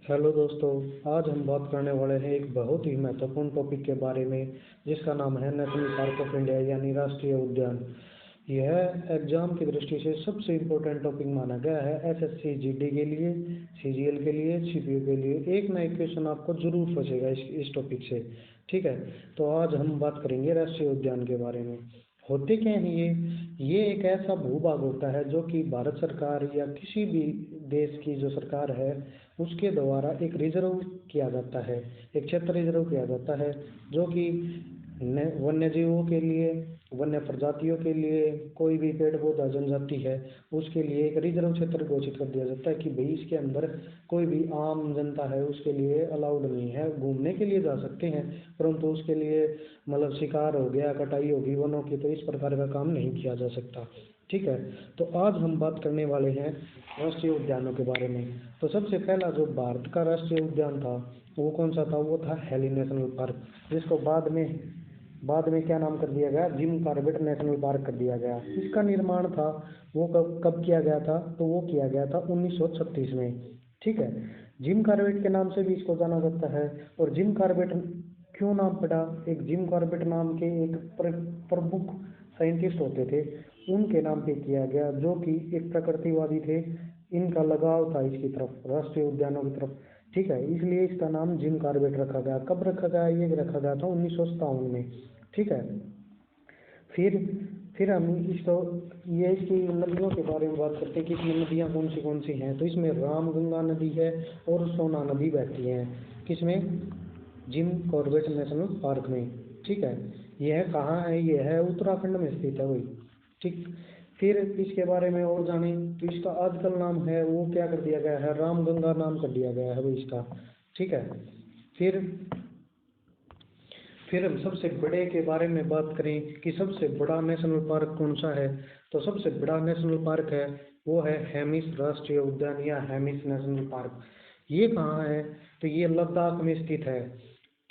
Hello दोस्तों। आज हम बात करने वाले हैं एक बहुत ही महत्वपूर्ण टॉपिक के बारे में, जिसका नाम है नेशनल पार्क ऑफ इंडिया यानी राष्ट्रीय उद्यान। यह एग्जाम की दृष्टि से सबसे इम्पोर्टेंट टॉपिक माना गया है। एसएससी जीडी के लिए, सीजीएल के लिए, सीपीयू के लिए एक ना एक क्वेश्चन आपको जरूर फंसेगा इस टॉपिक से। ठीक है, तो आज हम बात करेंगे राष्ट्रीय उद्यान के बारे में। होते क्या हैं ये एक ऐसा भूभाग होता है जो कि भारत सरकार या किसी भी देश की जो सरकार है उसके द्वारा एक रिजर्व किया जाता है, एक क्षेत्र रिजर्व किया जाता है, जो कि वन्य जीवों के लिए, वन्य प्रजातियों के लिए, कोई भी पेड़ पौधा जनजाति है उसके लिए एक रिजर्व क्षेत्र घोषित कर दिया जाता है कि भाई इसके अंदर कोई भी आम जनता है उसके लिए अलाउड नहीं है। घूमने के लिए जा सकते हैं परंतु उसके लिए मतलब शिकार हो गया, कटाई होगी वनों की, तो इस प्रकार का काम नहीं किया जा सकता। ठीक है, तो आज हम बात करने वाले हैं राष्ट्रीय उद्यानों के बारे में। तो सबसे पहला जो भारत का राष्ट्रीय उद्यान था वो कौन सा था? वो था हेली नेशनल पार्क, जिसको बाद में क्या नाम कर दिया गया? जिम कॉर्बेट नेशनल पार्क कर दिया गया। इसका निर्माण था वो कब कब किया गया था? तो वो किया गया था 1936 में। ठीक है, जिम कॉर्बेट के नाम से भी इसको जाना जाता है। और जिम कॉर्बेट क्यों नाम पड़ा? एक जिम कॉर्बेट नाम के एक प्रमुख साइंटिस्ट होते थे, उनके नाम पे किया गया, जो कि एक प्रकृतिवादी थे। इनका लगाव था इसकी तरफ, राष्ट्रीय उद्यानों की तरफ। ठीक है, इसलिए इसका नाम जिम कॉर्बेट रखा गया। कब रखा गया? ये रखा गया था 1957 में। ठीक है, फिर फिर हम इसको ये इसकी नदियों के बारे में बात करते हैं कि इसमें नदियाँ कौन सी हैं। तो इसमें रामगंगा नदी है और सोना नदी बहती है। किसमें? जिम कॉर्बेट नेशनल पार्क में। ठीक है, यह कहाँ है? यह है उत्तराखंड में स्थित है वही। ठीक, फिर इसके बारे में और जाने तो इसका आजकल नाम है वो क्या कर दिया गया है? रामगंगा नाम कर दिया गया है वो इसका। ठीक है, फिर फिर हम सबसे बड़े के बारे में बात करें कि सबसे बड़ा नेशनल पार्क कौन सा है। तो सबसे बड़ा नेशनल पार्क है वो है हेमिस राष्ट्रीय उद्यान या हेमिस नेशनल पार्क। ये कहाँ है? तो ये लद्दाख में स्थित है।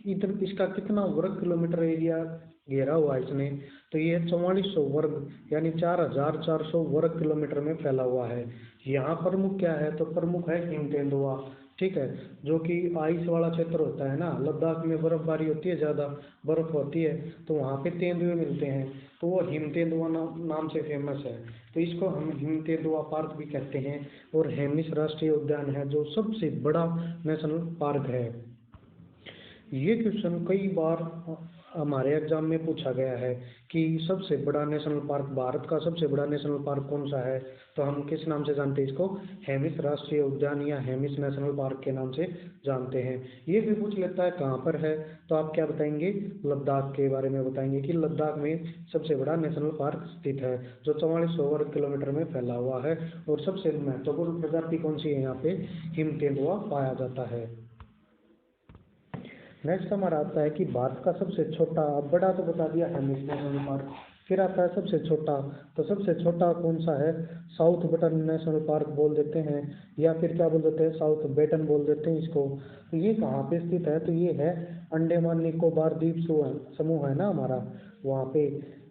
इधर इसका कितना वर्ग किलोमीटर एरिया घेरा हुआ है इसने? तो ये 4400 वर्ग यानी 4400 वर्ग किलोमीटर में फैला हुआ है। यहाँ प्रमुख क्या है? तो प्रमुख है हिम तेंदुआ। ठीक है, जो कि आइस वाला क्षेत्र होता है ना, लद्दाख में बर्फबारी होती है, ज़्यादा बर्फ होती है, तो वहाँ पे तेंदुए मिलते हैं, तो वो हिम तेंदुआ नाम से फेमस है। तो इसको हम हिम तेंदुआ पार्क भी कहते हैं। और हेमिस राष्ट्रीय उद्यान है जो सबसे बड़ा नेशनल पार्क है। ये क्वेश्चन कई बार हमारे एग्जाम में पूछा गया है कि सबसे बड़ा नेशनल पार्क, भारत का सबसे बड़ा नेशनल पार्क कौन सा है? तो हम किस नाम से जानते हैं इसको? हेमिस राष्ट्रीय उद्यान या हेमिस नेशनल पार्क के नाम से जानते हैं। ये भी पूछ लेता है कहाँ पर है, तो आप क्या बताएंगे? लद्दाख के बारे में बताएंगे कि लद्दाख में सबसे बड़ा नेशनल पार्क स्थित है, जो 4400 वर्ग किलोमीटर में फैला हुआ है। और सबसे महत्वपूर्ण प्रजाति कौन सी है? यहाँ पे हिम तेंदुआ पाया जाता है। नेक्स्ट हमारा आता है कि भारत का सबसे छोटा, अब बड़ा तो बता दिया है नेशनल पार्क, फिर आता है सबसे छोटा। तो सबसे छोटा कौन सा है? साउथ बटन नेशनल पार्क बोल देते हैं, या फिर क्या बोल देते हैं? साउथ बेटन बोल देते हैं इसको। तो ये कहाँ पे स्थित है? तो ये है अंडमान निकोबार द्वीप समूह है ना हमारा, वहाँ पे,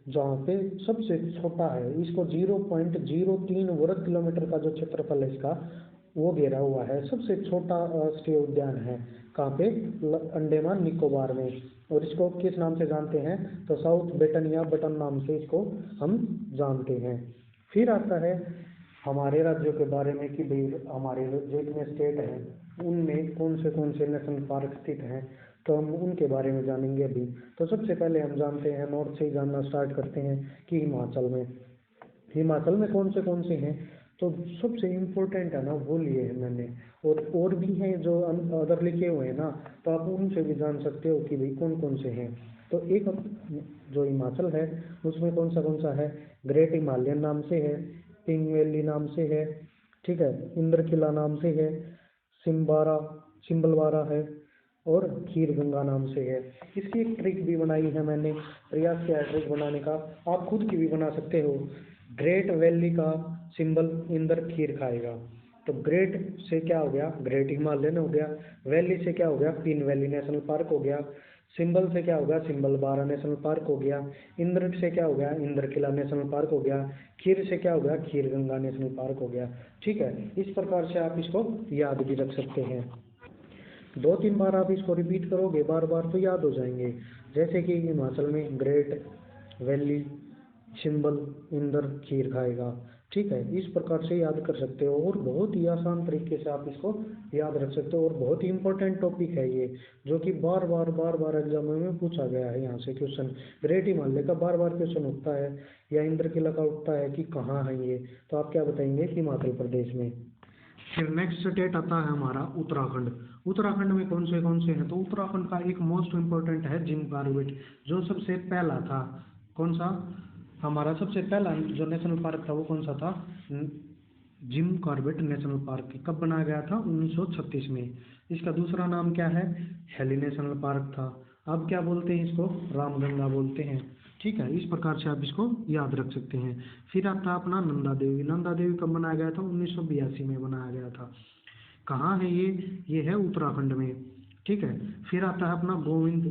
जहाँ पे सबसे छोटा है। इसको 0.03 वर्ग किलोमीटर का जो क्षेत्रफल है इसका, वो घेरा हुआ है। सबसे छोटा राष्ट्रीय उद्यान है कहाँ पे? अंडमान निकोबार में। और इसको किस नाम से जानते हैं? तो साउथ बेटन या बटन नाम से इसको हम जानते हैं। फिर आता है हमारे राज्यों के बारे में कि भाई हमारे जितने स्टेट हैं उनमें कौन से नेशनल पार्क स्थित हैं, तो हम उनके बारे में जानेंगे अभी। तो सबसे पहले हम जानते हैं, नॉर्थ से ही जानना स्टार्ट करते हैं कि हिमाचल में कौन से हैं। तो सबसे इम्पोर्टेंट है ना वो लिए हैं मैंने, और भी हैं जो अदर लिखे हुए हैं ना, तो आप उनसे भी जान सकते हो कि भाई कौन से हैं। तो एक जो हिमाचल है उसमें कौन सा है? ग्रेट हिमालयन नाम से है, पिंग वैली नाम से है, ठीक है, इंद्रकिला नाम से है, सिम्बारा सिम्बलवारा है, और खीर गंगा नाम से है। इसकी एक ट्रिक भी बनाई है मैंने, प्रयास किया है ट्रिक बनाने का, आप खुद की भी बना सकते हो। ग्रेट वैली का सिंबल इंद्र खीर खाएगा। तो ग्रेट से क्या हो गया? ग्रेट हिमालयन हो गया। वैली से क्या हो गया? पिन वैली नेशनल पार्क हो गया। सिंबल से क्या हो गया? सिंबल बारा नेशनल पार्क हो गया। इंद्र से क्या हो गया? इंद्र किला नेशनल पार्क हो गया। खीर से क्या हो गया? खीर गंगा नेशनल पार्क हो गया। ठीक है, इस प्रकार से आप इसको याद भी रख सकते हैं। 2-3 बार आप इसको रिपीट करोगे बार बार तो याद हो जाएंगे। जैसे कि हिमाचल में ग्रेट वैली, शिम्बल, इंदर खीर खाएगा। ठीक है, इस प्रकार से याद कर सकते हो और बहुत ही आसान तरीके से आप इसको याद रख सकते हो। और बहुत ही इंपॉर्टेंट टॉपिक है ये, जो कि बार बार एग्जाम में पूछा गया है। यहाँ से क्वेश्चन ग्रेट हिमालय का बार बार क्वेश्चन उठता है, या इंद्र किला का उठता है कि कहाँ है ये, तो आप क्या बताएंगे? हिमाचल प्रदेश में। फिर नेक्स्ट स्टेट आता है हमारा उत्तराखंड। उत्तराखंड में कौन से हैं? तो उत्तराखंड का एक मोस्ट इम्पोर्टेंट है जिम कॉर्बेट, जो सबसे पहला था। कौन सा? हमारा सबसे पहला जो नेशनल पार्क था वो कौन सा था? Jim Corbett national park. कब बनाया गया था? 1936 में। इसका दूसरा नाम क्या है? हेली नेशनल पार्क था। अब क्या बोलते हैं इसको? रामगंगा बोलते हैं। ठीक है, इस प्रकार से आप इसको याद रख सकते हैं। फिर आता है अपना नंदा देवी। नंदा देवी कब बनाया गया था? 1982 में बनाया गया था। कहाँ है ये है उत्तराखंड में। ठीक है, फिर आता है अपना गोविंद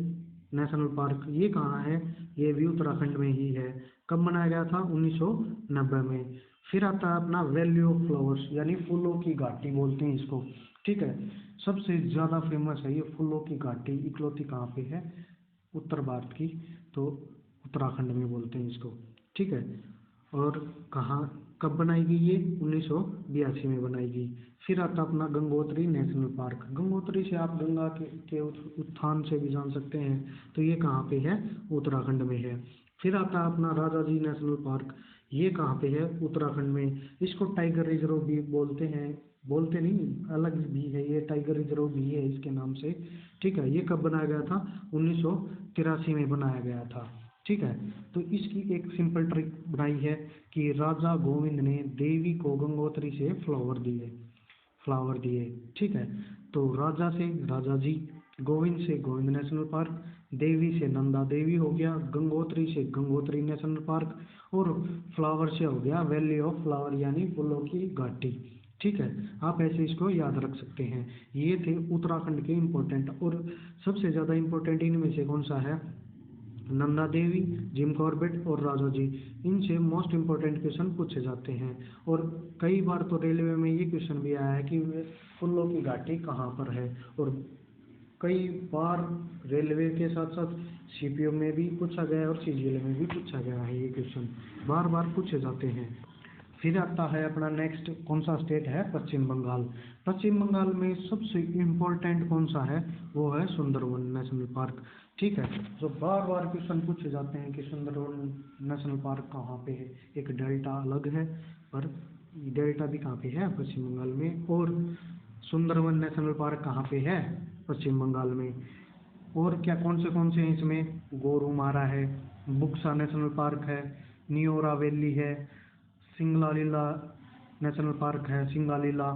नेशनल पार्क। ये कहाँ है? ये भी उत्तराखंड में ही है। कब बनाया गया था? 1990 में। फिर आता है अपना वैली ऑफ फ्लावर्स, यानी फूलों की घाटी बोलते हैं इसको। ठीक है, सबसे ज़्यादा फेमस है ये फूलों की घाटी। इकलौती कहाँ पे है? उत्तर भारत की, तो उत्तराखंड में बोलते हैं इसको। ठीक है, और कहाँ कब बनाएगी ये? 1982 में बनाएगी। फिर आता अपना गंगोत्री नेशनल पार्क। गंगोत्री से आप गंगा के उत्थान से भी जान सकते हैं, तो ये कहाँ पे है? उत्तराखंड में है। फिर आता अपना राजा जी नेशनल पार्क। ये कहाँ पे है? उत्तराखंड में। इसको टाइगर रिजर्व भी बोलते हैं, बोलते नहीं, अलग भी है ये, टाइगर रिजर्व भी है इसके नाम से। ठीक है, ये कब बनाया गया था? 1983 में बनाया गया था। ठीक है, तो इसकी एक सिंपल ट्रिक बनाई है कि राजा गोविंद ने देवी को गंगोत्री से फ्लावर दिए। ठीक है, तो राजा से राजा जी, गोविंद से गोविंद नेशनल पार्क, देवी से नंदा देवी हो गया, गंगोत्री से गंगोत्री नेशनल पार्क, और फ्लावर से हो गया वैली ऑफ फ्लावर, यानी फूलों की घाटी। ठीक है, आप ऐसे इसको याद रख सकते हैं। ये थे उत्तराखंड के इम्पोर्टेंट। और सबसे ज़्यादा इम्पोर्टेंट इनमें से कौन सा है? नंदा देवी, जिम कॉर्बेट और राजा जी। इनसे मोस्ट इम्पोर्टेंट क्वेश्चन पूछे जाते हैं। और कई बार तो रेलवे में ये क्वेश्चन भी आया है कि फूलों की घाटी कहाँ पर है। और कई बार रेलवे के साथ साथ सीपीओ में भी पूछा गया है और सीजीएल में भी पूछा गया है। ये क्वेश्चन बार बार पूछे जाते हैं। फिर आता है अपना नेक्स्ट, कौन सा स्टेट है? पश्चिम बंगाल। पश्चिम बंगाल में सबसे इम्पोर्टेंट कौन सा है? वो है सुंदरवन नेशनल पार्क। ठीक है, जो बार बार क्वेश्चन पूछे जाते हैं कि सुंदरवन नेशनल पार्क कहाँ पे है। एक डेल्टा अलग है, पर डेल्टा भी कहाँ पे है? पश्चिम बंगाल में। और सुंदरवन नेशनल पार्क कहाँ पे है? पश्चिम बंगाल में। और क्या कौन से हैं इसमें? गोरुमारा है, बुक्सा नेशनल पार्क है, नियोरा वैली है, सिंगलालीला नेशनल पार्क है, सिंगालीला,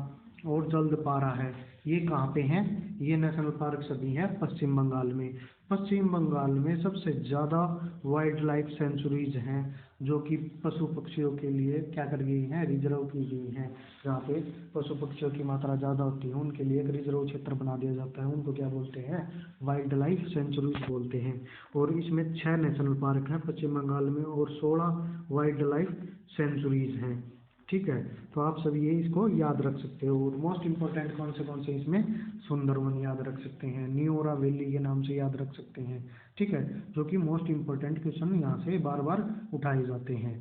और जल्दपारा है। ये कहाँ पे हैं? ये नेशनल पार्क सभी हैं पश्चिम बंगाल में। पश्चिम बंगाल में सबसे ज़्यादा वाइल्ड लाइफ सेंचुरीज हैं, जो कि पशु पक्षियों के लिए क्या कर गई हैं? रिजर्व की गई हैं। जहाँ पे पशु पक्षियों की मात्रा ज़्यादा होती है उनके लिए एक रिजर्व क्षेत्र बना दिया जाता है। उनको क्या बोलते हैं? वाइल्ड लाइफ सेंचुरीज बोलते हैं। और इसमें 6 नेशनल पार्क हैं पश्चिम बंगाल में, और 16 वाइल्ड लाइफ सेंचुरीज हैं। ठीक है, तो आप सब ये इसको याद रख सकते हो। और मोस्ट इम्पोर्टेंट कौन से इसमें? सुंदरवन याद रख सकते हैं, नियोरा वैली के नाम से याद रख सकते हैं। ठीक है, जो कि मोस्ट इम्पोर्टेंट क्वेश्चन यहाँ से बार बार उठाए जाते हैं।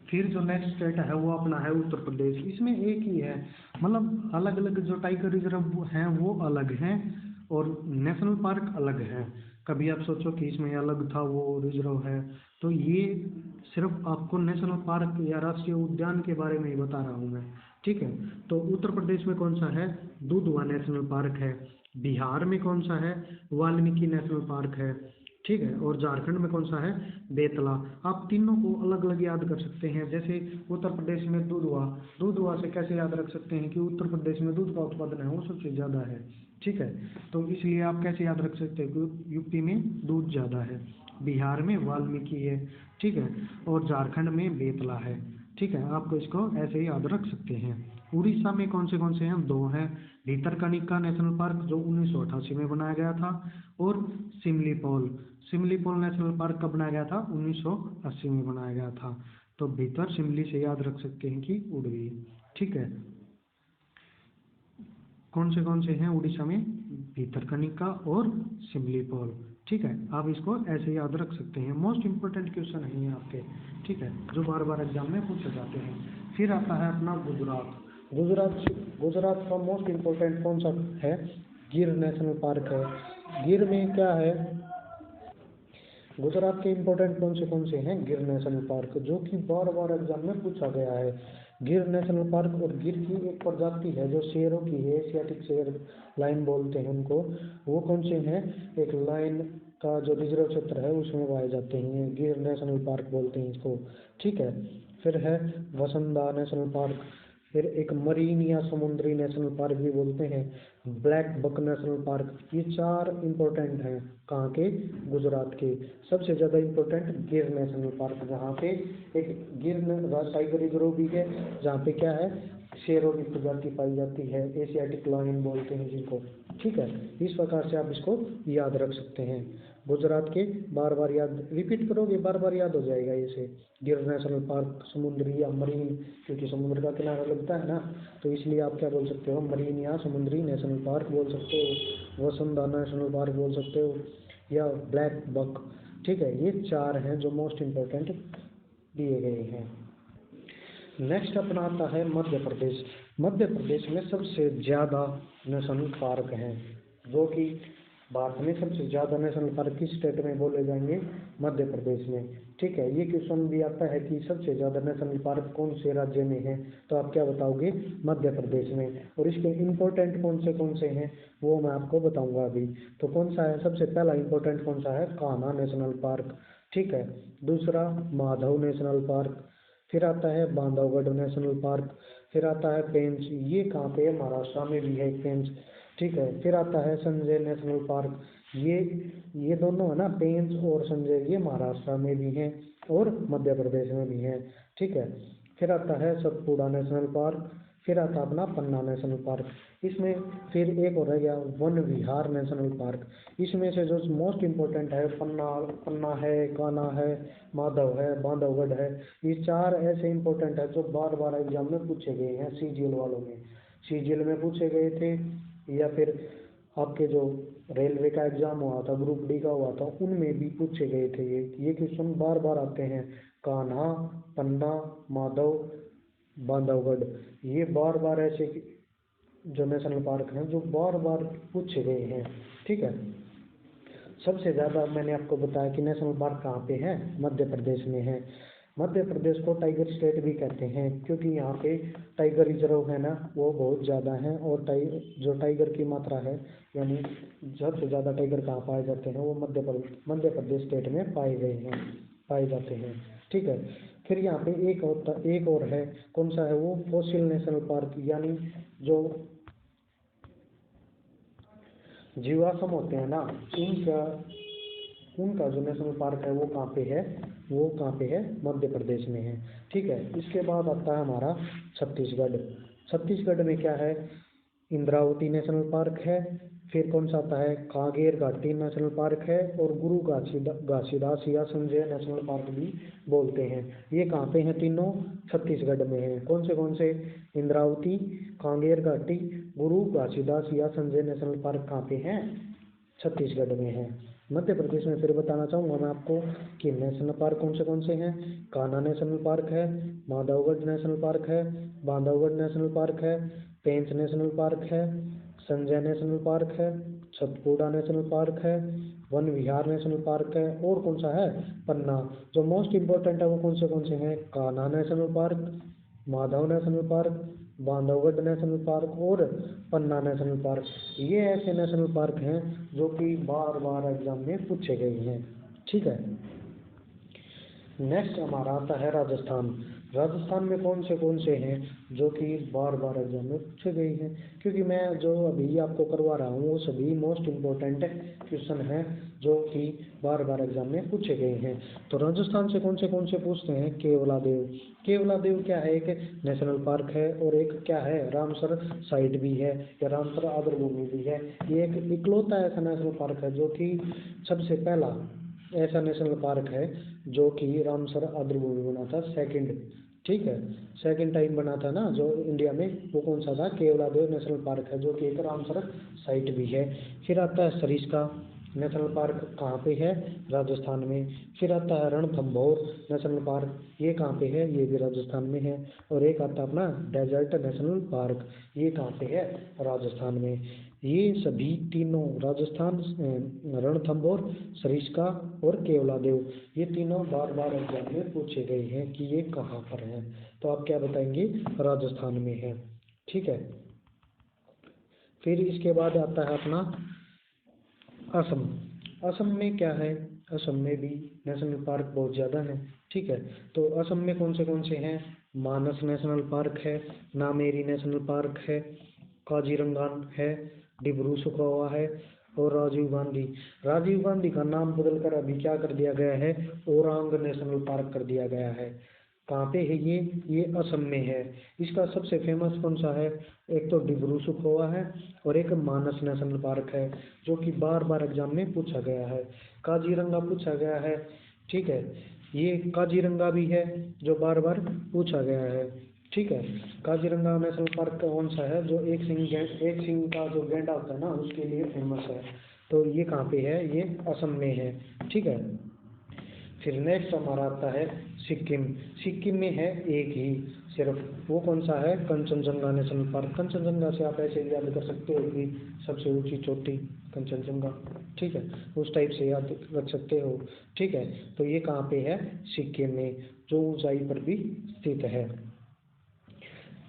फिर जो नेक्स्ट स्टेट है वो अपना है उत्तर प्रदेश। इसमें एक ही है, मतलब अलग अलग जो टाइगर रिजर्व हैं वो अलग हैं और नेशनल पार्क अलग है। कभी आप सोचो कि इसमें अलग था वो रिजर्व है, तो ये सिर्फ आपको नेशनल पार्क या राष्ट्रीय उद्यान के बारे में ही बता रहा हूँ मैं। ठीक है, तो उत्तर प्रदेश में कौन सा है? दुधवा नेशनल पार्क है। बिहार में कौन सा है? वाल्मीकि नेशनल पार्क है। ठीक है, और झारखंड में कौन सा है? बेतला। आप तीनों को अलग अलग याद कर सकते हैं। जैसे उत्तर प्रदेश में दुधवा, दुधवा से कैसे याद रख सकते हैं कि उत्तर प्रदेश में दूध का उत्पादन है वो सबसे ज़्यादा है। ठीक है, तो इसलिए आप कैसे याद रख सकते हैं कि यूपी में दूध ज़्यादा है, बिहार में वाल्मीकि है। ठीक है, और झारखंड में बेतला है। ठीक है, आपको इसको ऐसे ही याद रख सकते हैं। उड़ीसा में कौन से हैं? 2 हैं, भितरकनिका नेशनल पार्क जो 1988 में बनाया गया था, और सिमलीपाल। सिमलीपाल नेशनल पार्क कब बनाया गया था? 1980 में बनाया गया था। तो भीतर सिमली से याद रख सकते हैं कि उड़ गई। ठीक है, कौन से हैं उड़ीसा में? भितरकनिका और सिमलीपाल। ठीक है, आप इसको ऐसे याद रख सकते हैं, मोस्ट इंपॉर्टेंट क्वेश्चन है ये आपके। ठीक है, जो बार बार एग्जाम में पूछे जाते हैं। फिर आता है अपना गुजरात। गुजरात गुजरात का मोस्ट इम्पोर्टेंट कौन सा है? गिर नेशनल पार्क है। गिर में क्या है? गुजरात के इम्पोर्टेंट कौन से हैं? गिर नेशनल पार्क, जो कि बार बार एग्जाम में पूछा गया है। गिर नेशनल पार्क, और गिर की एक प्रजाति है जो शेरों की है, एशियाटिक शेर लाइन बोलते हैं उनको। वो कौन से हैं? एक लाइन का जो रिजर्व क्षेत्र है उसमें पाए जाते हैं, गिर नेशनल पार्क बोलते हैं इसको। ठीक है, फिर है वसंदा नेशनल पार्क। फिर एक मरीन या समुद्री नेशनल पार्क भी बोलते हैं, ब्लैक बक नेशनल पार्क। ये 4 इम्पोर्टेंट हैं कहाँ के? गुजरात के। सबसे ज़्यादा इम्पोर्टेंट गिर नेशनल पार्क, जहाँ पे एक गिर टाइगर रिजर्व भी है, जहाँ पे क्या है? शेरों की प्रजाति पाई जाती है, एशियाटिक लायन बोलते हैं जिनको। ठीक है, इस प्रकार से आप इसको याद रख सकते हैं। गुजरात के बार बार याद, रिपीट करोगे बार बार याद हो जाएगा इसे। गिर नेशनल पार्क, समुद्री या मरीन, क्योंकि समुद्र का किनारा लगता है ना, तो इसलिए आप क्या बोल सकते हो? मरीन या समुद्री नेशनल पार्क बोल सकते हो, वसुंधरा नेशनल पार्क बोल सकते हो, या ब्लैक बक। ठीक है, ये 4 हैं जो मोस्ट इम्पोर्टेंट दिए गए हैं। नेक्स्ट अपना आता है मध्य प्रदेश। मध्य प्रदेश में सबसे ज़्यादा नेशनल पार्क हैं, जो कि भारत में सबसे ज़्यादा नेशनल पार्क किस स्टेट में बोले जाएंगे? मध्य प्रदेश में। ठीक है, ये क्वेश्चन भी आता है कि सबसे ज़्यादा नेशनल पार्क कौन से राज्य में है, तो आप क्या बताओगे? मध्य प्रदेश में। और इसके इम्पोर्टेंट कौन से हैं वो मैं आपको बताऊंगा अभी। तो कौन सा है? सबसे पहला इम्पोर्टेंट कौन सा है? Kanha national park. ठीक है, दूसरा माधव नेशनल पार्क। फिर आता है बांधवगढ़ नेशनल पार्क। फिर आता है पेंच, ये कहाँ पे है? महाराष्ट्र में भी है पेंच। ठीक है, फिर आता है संजय नेशनल पार्क। ये दोनों है ना, पेंच और संजय, ये महाराष्ट्र में भी हैं और मध्य प्रदेश में भी हैं। ठीक है, फिर आता है सतपुड़ा नेशनल पार्क। फिर आता अपना पन्ना नेशनल पार्क। इसमें फिर एक और रह गया वन विहार नेशनल पार्क। इसमें से जो मोस्ट इम्पोर्टेंट है, पन्ना है, कान्हा है, माधव है, बांधवगढ़ है। ये 4 ऐसे इम्पोर्टेंट है जो बार बार एग्जाम में पूछे गए हैं, सीजीएल वालों में। सीजीएल में पूछे गए थे, या फिर आपके जो रेलवे का एग्जाम हुआ था, ग्रुप डी का हुआ था, उनमें भी पूछे गए थे। ये क्वेश्चन बार बार आते हैं। कान्हा, पन्ना, माधव, बांधवगढ़, ये बार बार ऐसे जो नेशनल पार्क हैं जो बार बार पूछे गए हैं। ठीक है, सबसे ज़्यादा मैंने आपको बताया कि नेशनल पार्क कहाँ पे है? मध्य प्रदेश में है। मध्य प्रदेश को टाइगर स्टेट भी कहते हैं, क्योंकि यहाँ पे टाइगर रिजर्व है ना, वो बहुत ज़्यादा है। और जो टाइगर की मात्रा है, यानी सबसे ज़्यादा टाइगर कहाँ पाए जाते हैं? वो मध्य प्रदेश स्टेट में पाए जाते हैं। ठीक है, फिर यहाँ पे एक और है, कौन सा है वो? फॉसिल नेशनल पार्क, यानी जो जीवाश्म होते हैं ना, उनका जो नेशनल पार्क है वो कहाँ पे है? वो कहाँ पे है? मध्य प्रदेश में है। ठीक है, इसके बाद आता है हमारा छत्तीसगढ़। छत्तीसगढ़ में क्या है? इंद्रावती नेशनल पार्क है। फिर कौन सा आता है? कांगेर घाटी नेशनल पार्क है, और गुरु घासीदास या संजय नेशनल पार्क भी बोलते हैं। ये कहाँ पे हैं? तीनों छत्तीसगढ़ में हैं। कौन से? इंद्रावती, कांगेर घाटी, गुरु घासीदास या संजय नेशनल पार्क कहाँ पे हैं? छत्तीसगढ़ में है। मध्य प्रदेश में फिर बताना चाहूँगा मैं आपको कि नेशनल पार्क कौन से हैं। कान्हा नेशनल पार्क है, माधवगढ़ नेशनल पार्क है, बांधवगढ़ नेशनल पार्क है, पेंच नेशनल पार्क है, संजय नेशनल पार्क है, सतपुड़ा नेशनल पार्क है, वन विहार नेशनल पार्क है, और कौन सा है? पन्ना। जो मोस्ट इम्पोर्टेंट है वो कौन से हैं? Kanha national park, Madhav national park, Bandhavgarh national park और पन्ना नेशनल पार्क। ये ऐसे नेशनल पार्क हैं जो कि बार बार एग्जाम में पूछे गए हैं। ठीक है, नेक्स्ट हमारा आता है राजस्थान। राजस्थान में कौन से हैं जो कि बार बार एग्जाम में पूछे गए हैं, क्योंकि मैं जो अभी आपको करवा रहा हूँ वो सभी मोस्ट इम्पोर्टेंट क्वेश्चन हैं जो कि बार बार एग्जाम में पूछे गए हैं। तो राजस्थान से कौन से पूछते हैं? केवलादेव। केवलादेव क्या है? एक नेशनल पार्क है, और एक क्या है? रामसर साइट भी है, या रामसर आर्द्रभूमि भी है। ये एक इकलौता ऐसा नेशनल पार्क है जो कि सबसे पहला ऐसा नेशनल पार्क है जो कि रामसर आर्द्रभूमि बना था, सेकंड। ठीक है। सेकंड टाइम बना था ना जो इंडिया में, वो कौन सा था? केवलादेव नेशनल पार्क है, जो कि एक रामसर साइट भी है। फिर आता है सरिस्का नेशनल पार्क, कहाँ पे है? राजस्थान में। फिर आता है रणथंभौर नेशनल पार्क, ये कहाँ पे है? ये भी राजस्थान में है। और एक आता है अपना डेजर्ट नेशनल पार्क, ये कहाँ पे है? राजस्थान में। ये सभी तीनों राजस्थान, रणथंभौर, सरिस्का और केवलादेव, ये तीनों बार बार एग्जाम में पूछे गए हैं कि ये कहाँ पर हैं। तो आप क्या बताएंगे? राजस्थान में है। ठीक है। फिर इसके बाद आता है अपना असम। असम में क्या है? असम में भी नेशनल पार्क बहुत ज़्यादा हैं। ठीक है। तो असम में कौन से हैं? मानस नेशनल पार्क है, नामेरी नेशनल पार्क है, काजीरंगा है, डिब्रू सखोवा है और राजीव गांधी का नाम बदलकर अभी क्या कर दिया गया है? ओरांग नेशनल पार्क कर दिया गया है। कहाँ पे है ये असम में है। इसका सबसे फेमस कौन सा है? एक तो डिब्रू सखोवा है और एक मानस नेशनल पार्क है, जो कि बार बार एग्जाम में पूछा गया है। काजीरंगा पूछा गया है। ठीक है। ये काजीरंगा भी है जो बार बार पूछा गया है। ठीक है। काजीरंगा नेशनल पार्क कौन सा है? जो एक सिंह का जो गैंडा होता है ना, उसके लिए फेमस है। तो ये कहाँ पे है? ये असम में है। ठीक है। फिर नेक्स्ट हमारा आता है सिक्किम। सिक्किम में है एक ही सिर्फ, वो कौन सा है? Kanchenjunga national park. कंचनजंगा से आप ऐसे याद कर सकते हो कि सबसे ऊंची चोटी कंचनजंगा। ठीक है। उस टाइप से याद रख सकते हो। ठीक है। तो ये कहाँ पे है? सिक्किम में, जो ऊंचाई पर भी स्थित है।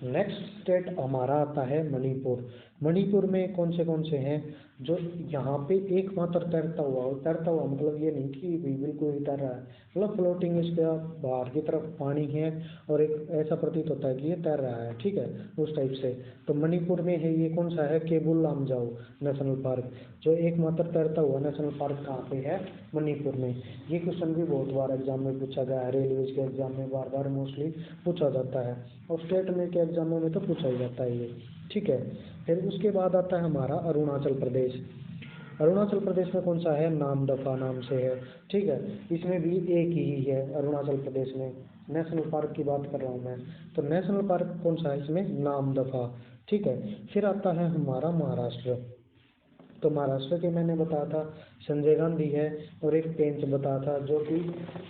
नेक्स्ट स्टेट हमारा आता है मणिपुर। मणिपुर में कौन से हैं? जो यहाँ पे एकमात्र तैरता हुआ मतलब ये नहीं कि बिल्कुल ही तैर रहा है, मतलब फ्लोटिंग, इसका बाहर की तरफ पानी है और एक ऐसा प्रतीत होता है कि ये तैर रहा है। ठीक है, उस टाइप से। तो मणिपुर में है, ये कौन सा है? केबुल लामजाओ नेशनल पार्क, जो एकमात्र तैरता हुआ नेशनल पार्क कहाँ पे है? मणिपुर में। ये क्वेश्चन भी बहुत बार एग्जाम में पूछा गया है, रेलवे के एग्जाम में बार बार मोस्टली पूछा जाता है, और स्टेट में के एग्जामों में तो पूछा ही जाता है ये। ठीक है। फिर उसके बाद आता है हमारा अरुणाचल प्रदेश। अरुणाचल प्रदेश में कौन सा है? नामदफा नाम से है। ठीक है। इसमें भी एक ही है अरुणाचल प्रदेश में, नेशनल पार्क की बात कर रहा हूँ मैं। तो नेशनल पार्क कौन सा है इसमें? नामदफा। ठीक है। फिर आता है हमारा महाराष्ट्र। तो महाराष्ट्र के मैंने बताया था संजय गांधी है, और एक पेंच बताया था जो कि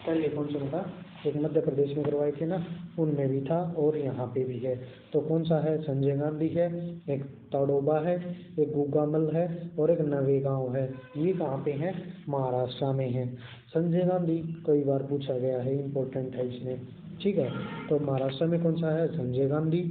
पहले कौन सा था, एक मध्य प्रदेश में करवाए थे ना, उनमें भी था और यहाँ पे भी है। तो कौन सा है? संजय गांधी है, एक ताडोबा है, एक गुगामल है और एक नवेगांव है। ये कहाँ पे है? महाराष्ट्र में है। संजय गांधी कई बार पूछा गया है, इम्पोर्टेंट है इसमें। ठीक है। तो महाराष्ट्र में कौन सा है? संजय गांधी,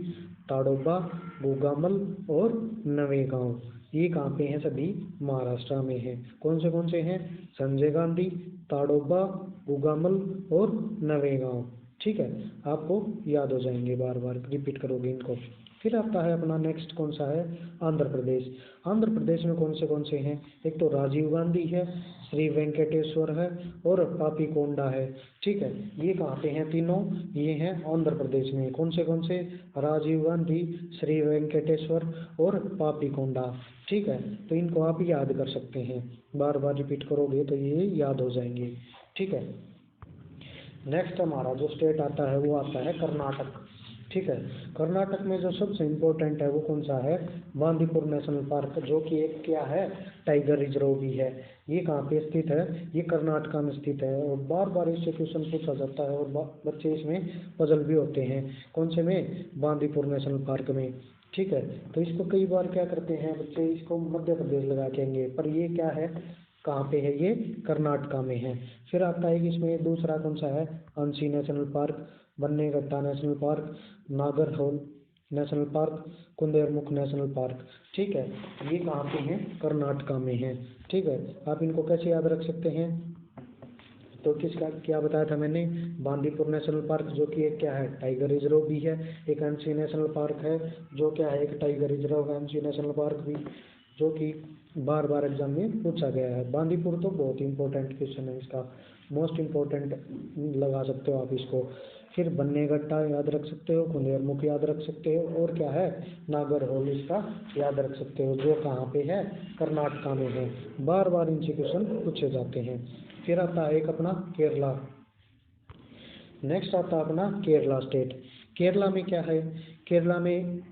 ताडोबा, गुगामल और नवेगांव। ये कहाँ पे हैं? सभी महाराष्ट्र में हैं। कौन से हैं? संजय गांधी, ताडोबा, गुगामल और नवेगांव। ठीक है, आपको याद हो जाएंगे, बार बार रिपीट करोगे इनको। फिर आता है अपना नेक्स्ट कौन सा है? आंध्र प्रदेश। आंध्र प्रदेश में कौन से हैं? एक तो राजीव गांधी है, श्री वेंकटेश्वर है और पापी कोंडा है। ठीक है। ये कहाँ पे हैं तीनों? ये हैं आंध्र प्रदेश में। कौन से? राजीव गांधी, श्री वेंकटेश्वर और पापी कोंडा। ठीक है। तो इनको आप याद कर सकते हैं, बार बार रिपीट करोगे तो ये याद हो जाएंगे। ठीक है। नेक्स्ट हमारा जो स्टेट आता है वो आता है कर्नाटक। ठीक है। कर्नाटक में जो सबसे इम्पोर्टेंट है वो कौन सा है? बांदीपुर नेशनल पार्क, जो कि एक क्या है? टाइगर रिजर्व भी है। ये कहाँ पे स्थित है? ये कर्नाटका में स्थित है, और बार बार इससे क्वेश्चन पूछा जाता है और बच्चे इसमें पजल भी होते हैं। कौन से में? बांदीपुर नेशनल पार्क में। ठीक है। तो इसको कई बार क्या करते हैं बच्चे, इसको मध्य प्रदेश लगा केंगे, पर ये क्या है? कहाँ पे है? ये कर्नाटका में है। फिर आता है कि इसमें दूसरा कौन सा है? Anshi national park, Bannerghatta national park, Nagarhole national park, Kudremukh national park. ठीक है। ये कहाँ पे हैं? कर्नाटका में है। ठीक है। आप इनको कैसे याद रख सकते हैं? तो किसका क्या बताया था मैंने? बांदीपुर नेशनल पार्क, जो कि एक क्या है? टाइगर रिजर्व भी है। एक अंशी नेशनल पार्क है, जो क्या है? एक टाइगर रिजर्व है, अंशी नेशनल पार्क भी, जो कि बार बार एग्जाम में पूछा गया है। बांदीपुर तो बहुत इंपॉर्टेंट क्वेश्चन है, इसका मोस्ट इम्पोर्टेंट लगा सकते हो आप इसको। फिर बन्नेगट्टा याद रख सकते हो, कुंदेरमुख याद रख सकते हो, और क्या है? नागरहोल इसका याद रख सकते हो, जो कहाँ पे है? कर्नाटका में है। बार बार इनसे क्वेश्चन पूछे जाते हैं। फिर आता है एक अपना केरला। नेक्स्ट आता है अपना केरला स्टेट। केरला में क्या है, केरला में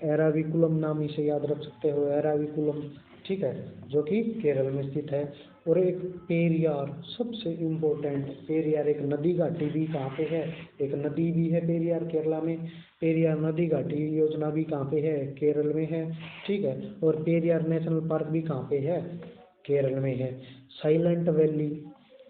एराविकुलम नाम इसे याद रख सकते हो, एराविकुलम, ठीक है, जो कि केरल में स्थित है। और एक पेरियार, सबसे इम्पोर्टेंट, पेरियार एक नदी घाटी भी कहाँ पे है, एक नदी भी है पेरियार केरला में। पेरियार नदी घाटी योजना भी कहाँ पे है, केरल में है, ठीक है। और पेरियार नेशनल पार्क भी कहाँ पे है, केरल में है। साइलेंट वैली,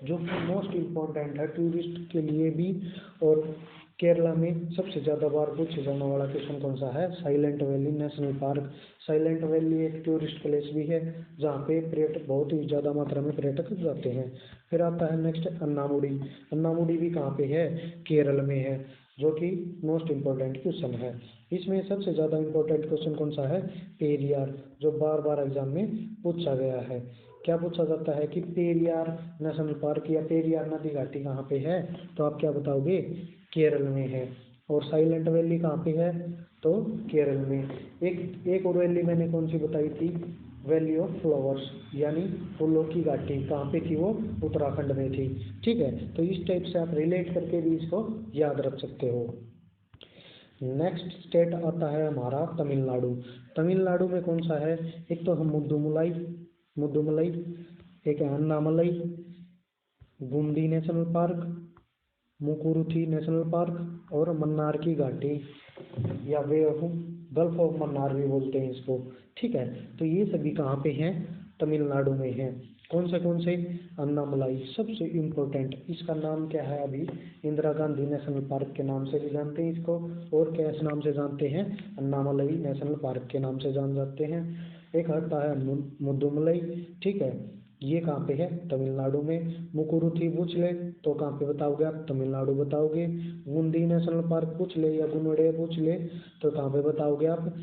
जो कि मोस्ट इम्पोर्टेंट है टूरिस्ट के लिए भी, और केरला में सबसे ज़्यादा बार पूछे जाने वाला क्वेश्चन कौन सा है, silent valley national park. Silent valley एक टूरिस्ट प्लेस भी है जहाँ पे पर्यटक, बहुत ही ज़्यादा मात्रा में पर्यटक जाते हैं। फिर आता है नेक्स्ट अन्नामुडी। अन्नामुडी भी कहाँ पे है, केरल में है, जो कि मोस्ट इम्पोर्टेंट क्वेश्चन है। इसमें सबसे ज़्यादा इम्पोर्टेंट क्वेश्चन कौन सा है, पेरियार, जो बार बार एग्जाम में पूछा गया है। क्या पूछा जाता है कि पेरियार नेशनल पार्क या पेरियार नदी घाटी कहाँ पे है, तो आप क्या बताओगे, केरल में है। और साइलेंट वैली कहाँ पे है, तो केरल में। एक और वैली मैंने कौन सी बताई थी, वैली ऑफ फ्लावर्स, यानी फूलों की घाटी, कहाँ पे थी वो, उत्तराखंड में थी, ठीक है। तो इस टाइप से आप रिलेट करके भी इसको याद रख सकते हो। नेक्स्ट स्टेट आता है हमारा तमिलनाडु। तमिलनाडु में कौन सा है, एक तो हम मुद्दुमलाई, एक है अन्नामलाई, गुंडी नेशनल पार्क, मुकुरुथी नेशनल पार्क, और मन्नार की घाटी, या way of gulf of Mannar भी बोलते हैं इसको, ठीक है। तो ये सभी कहाँ पे हैं, तमिलनाडु में हैं। कौन से, अन्नामलाई सबसे इम्पोर्टेंट, इसका नाम क्या है अभी, इंदिरा गांधी नेशनल पार्क के नाम से भी जानते हैं इसको, और कैसे नाम से जानते हैं, अन्नामलाई नेशनल पार्क के नाम से जान जाते हैं। एक आता है मुद्दुमलाई, ठीक है, ये कहाँ पे है, तमिलनाडु में। मुकुरुथी पूछ ले तो कहाँ पे बताओगे आप, तमिलनाडु बताओगे। गुंडी नेशनल पार्क पूछ ले या गुनडे पूछ ले तो कहाँ पे बताओगे आप,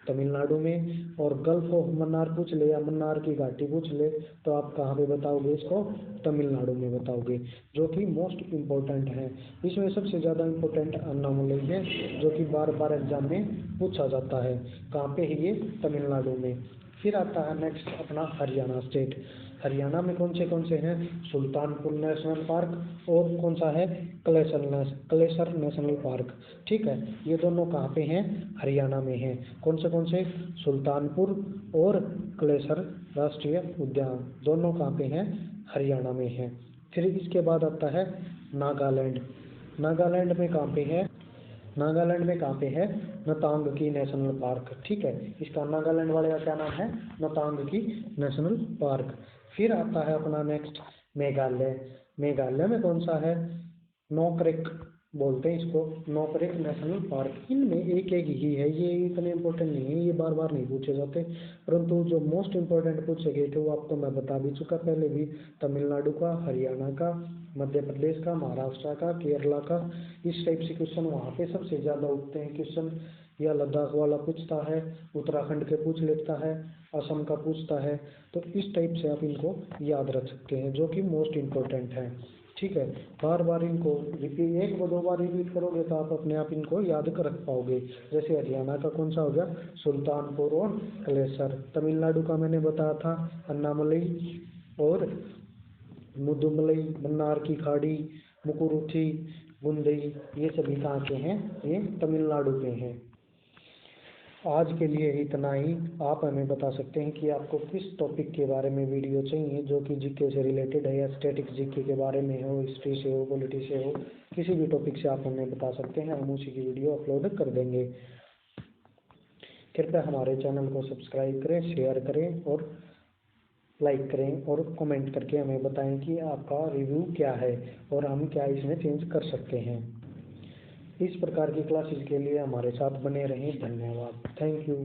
तमिलनाडु में। और गल्फ ऑफ मन्नार पूछ ले या मन्नार की घाटी पूछ ले तो आप कहाँ पे बताओगे इसको, तमिलनाडु में बताओगे, जो कि मोस्ट इम्पोर्टेंट है। इसमें सबसे ज़्यादा इम्पोर्टेंट अन्नामलाई है, जो कि बार बार एग्जाम में पूछा जाता है, कहाँ पे है ये, तमिलनाडु में। फिर आता है नेक्स्ट अपना हरियाणा स्टेट। हरियाणा में कौन से हैं, सुल्तानपुर नेशनल पार्क, और कौन सा है, क्लेसर नेशनल पार्क, ठीक है। ये दोनों कहाँ पे हैं, हरियाणा में हैं। कौन से, सुल्तानपुर और क्लेसर राष्ट्रीय उद्यान, दोनों कहाँ पे हैं, हरियाणा में हैं। फिर इसके बाद आता है नागालैंड। नागालैंड में कहाँ पे है, नागालैंड में कहाँ पे है, नतांग की नेशनल पार्क, ठीक है। इसका नागालैंड वाले का क्या नाम है, नतांग की नेशनल पार्क। फिर आता है अपना नेक्स्ट मेघालय। मेघालय में कौन सा है, नोकरेक बोलते हैं इसको, नोकरेक नेशनल पार्क। इनमें एक एक ही है, ये इतने इम्पोर्टेंट नहीं है, ये बार बार नहीं पूछे जाते, परंतु जो मोस्ट इम्पोर्टेंट पूछे गए थे वो आपको मैं बता भी चुका पहले भी, तमिलनाडु का, हरियाणा का, मध्य प्रदेश का, महाराष्ट्र का, केरला का। इस टाइप से क्वेश्चन वहाँ पे सबसे ज़्यादा उठते हैं क्वेश्चन, या लद्दाख वाला पूछता है, उत्तराखंड के पूछ लेता है, असम का पूछता है। तो इस टाइप से आप इनको याद रख सकते हैं, जो कि मोस्ट इम्पोर्टेंट है, ठीक है। बार बार इनको रिपीट, एक व दो बार रिपीट करोगे तो आप अपने आप इनको याद कर रख पाओगे। जैसे हरियाणा का कौन सा हो गया, सुल्तानपुर और क्लेसर। तमिलनाडु का मैंने बताया था अन्नामलई और मुदुमलई, मन्नार की खाड़ी, मुकुरुथी, बुंदई, ये सभी कहाँ के हैं, ये तमिलनाडु के हैं। आज के लिए इतना ही। आप हमें बता सकते हैं कि आपको किस टॉपिक के बारे में वीडियो चाहिए, जो कि जीके से रिलेटेड है, या स्टैटिक जीके के बारे में हो, हिस्ट्री से हो, पॉलिटी से हो, किसी भी टॉपिक से आप हमें बता सकते हैं, हम उसी की वीडियो अपलोड कर देंगे। कृपया हमारे चैनल को सब्सक्राइब करें, शेयर करें और लाइक करें, और कमेंट करके हमें बताएं कि आपका रिव्यू क्या है और हम क्या इसमें चेंज कर सकते हैं। इस प्रकार की क्लासेस के लिए हमारे साथ बने रहें। धन्यवाद, थैंक यू।